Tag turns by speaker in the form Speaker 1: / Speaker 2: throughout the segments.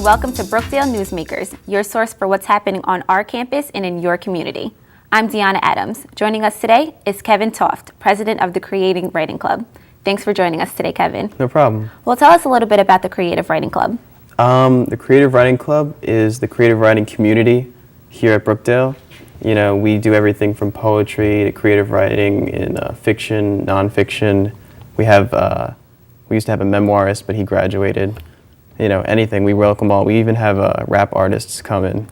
Speaker 1: and welcome to Brookdale Newsmakers, your source for what's happening on our campus and in your community. I'm Dionna Adams. Joining us today is Kevin Toft, president of the Creative Writing Club. Thanks for joining us today, Kevin.
Speaker 2: No problem.
Speaker 1: Well, tell us a little bit about the Creative Writing Club.
Speaker 2: The Creative Writing Club is the creative writing community here at Brookdale. You know, we do everything from poetry to creative writing in fiction, nonfiction. We used to have a memoirist, but he graduated. You know, anything. We welcome all. We even have rap artists come in.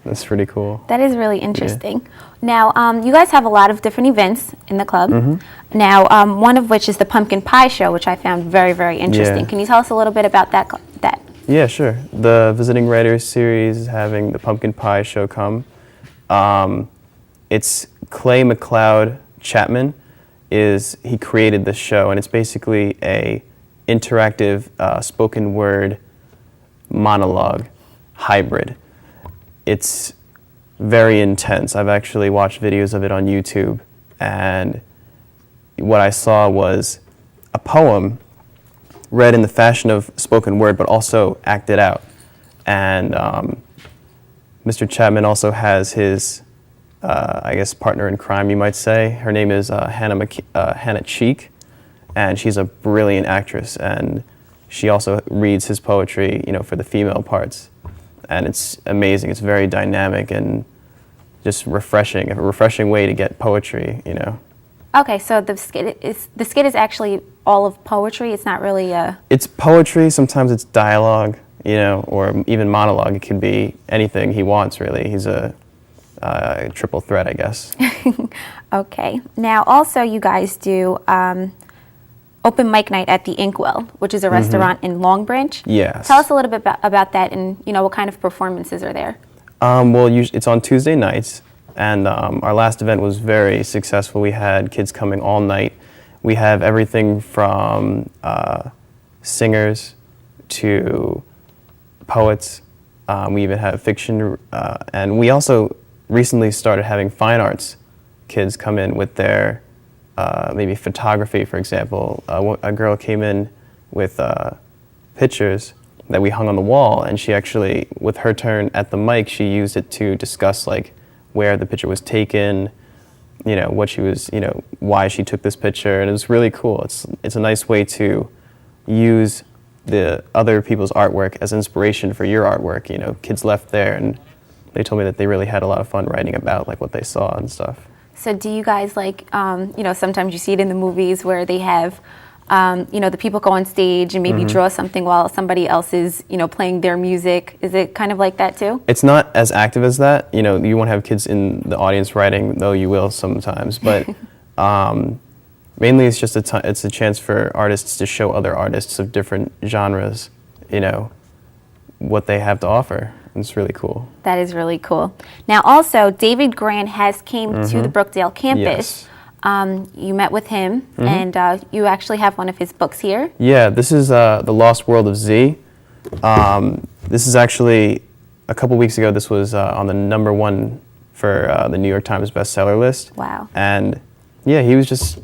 Speaker 2: That's pretty cool.
Speaker 1: That is really interesting. Yeah. Now, you guys have a lot of different events in the club.
Speaker 2: Mm-hmm.
Speaker 1: Now, one of which is the Pumpkin Pie Show, which I found very, very interesting.
Speaker 2: Yeah.
Speaker 1: Can you tell us a little bit about that?
Speaker 2: Yeah, sure. The Visiting Writers Series is having the Pumpkin Pie Show come. It's Clay McLeod Chapman. He created this show, and it's basically a interactive spoken word monologue hybrid. It's very intense. I've actually watched videos of it on YouTube, and what I saw was a poem read in the fashion of spoken word, but also acted out. And Mr. Chapman also has his, I guess, partner in crime, you might say. Her name is Hannah Cheek, and she's a brilliant actress. And she also reads his poetry, you know, for the female parts. And it's amazing. It's very dynamic and just refreshing. A refreshing way to get poetry, you know.
Speaker 1: Okay, so the skit is actually all of poetry. It's not really a.
Speaker 2: It's poetry. Sometimes it's dialogue, you know, or even monologue. It can be anything he wants, really. He's a triple threat, I guess.
Speaker 1: Okay. Now, also, you guys do open mic night at the Inkwell, which is a restaurant in Long Branch.
Speaker 2: Yes.
Speaker 1: Tell us a little bit about that, and you know what kind of performances are there.
Speaker 2: Well, it's on Tuesday nights. And our last event was very successful. We had kids coming all night. We have everything from singers to poets. We even have fiction. And we also recently started having fine arts kids come in with their maybe photography, for example. A girl came in with pictures that we hung on the wall, and she actually, with her turn at the mic, she used it to discuss like where the picture was taken, you know, what she was, you know, why she took this picture, and it was really cool. It's a nice way to use the other people's artwork as inspiration for your artwork. You know, kids left there and they told me that they really had a lot of fun writing about like what they saw and stuff.
Speaker 1: So do you guys like, you know, sometimes you see it in the movies where they have, you know, the people go on stage and maybe draw something while somebody else is, you know, playing their music. Is it kind of like that too? It's
Speaker 2: not as active as that. You know, you won't have kids in the audience writing, though you will sometimes. But mainly it's just it's a chance for artists to show other artists of different genres, you know, what they have to offer. It's really cool.
Speaker 1: That is really cool. Now also, David Grant has came to the Brookdale campus.
Speaker 2: Yes.
Speaker 1: You met with him, and you actually have one of his books here.
Speaker 2: Yeah, this is The Lost World of Z. This is actually, a couple weeks ago, this was on the -- for the New York Times bestseller list.
Speaker 1: Wow.
Speaker 2: And yeah, he was just,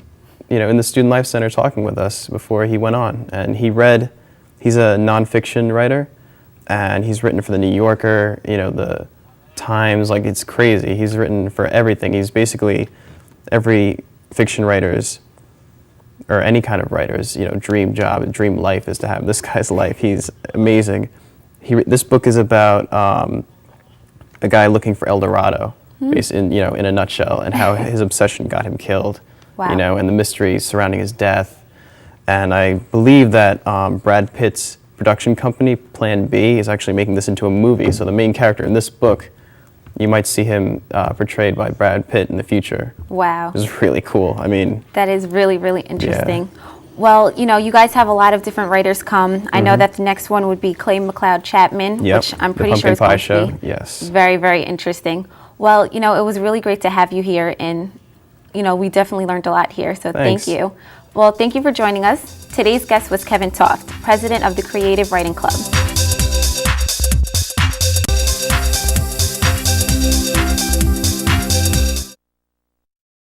Speaker 2: you know, in the Student Life Center talking with us before he went on. And he's a nonfiction writer, and he's written for the New Yorker, you know, the Times, like it's crazy. He's written for everything. He's basically every fiction writer's, or any kind of writer's, you know, dream job and dream life is to have this guy's life. He's amazing. This book is about a guy looking for El Dorado, in a nutshell, and how his obsession got him killed.
Speaker 1: Wow.
Speaker 2: You know, and the mystery surrounding his death. And I believe that Brad Pitt's production company, Plan B, is actually making this into a movie. So the main character in this book, you might see him portrayed by Brad Pitt in the future.
Speaker 1: Wow.
Speaker 2: It's really cool. I mean,
Speaker 1: that is really, really interesting.
Speaker 2: Yeah.
Speaker 1: Well, you know, you guys have a lot of different writers come. I know that the next one would be Clay McLeod Chapman, which I'm pretty sure is going to be very, very interesting. Well, you know, it was really great to have you here, and, you know, we definitely learned a lot here, so
Speaker 2: Thanks.
Speaker 1: Thank you. Well, thank you for joining us. Today's guest was Kevin Toft, president of the Creative Writing Club.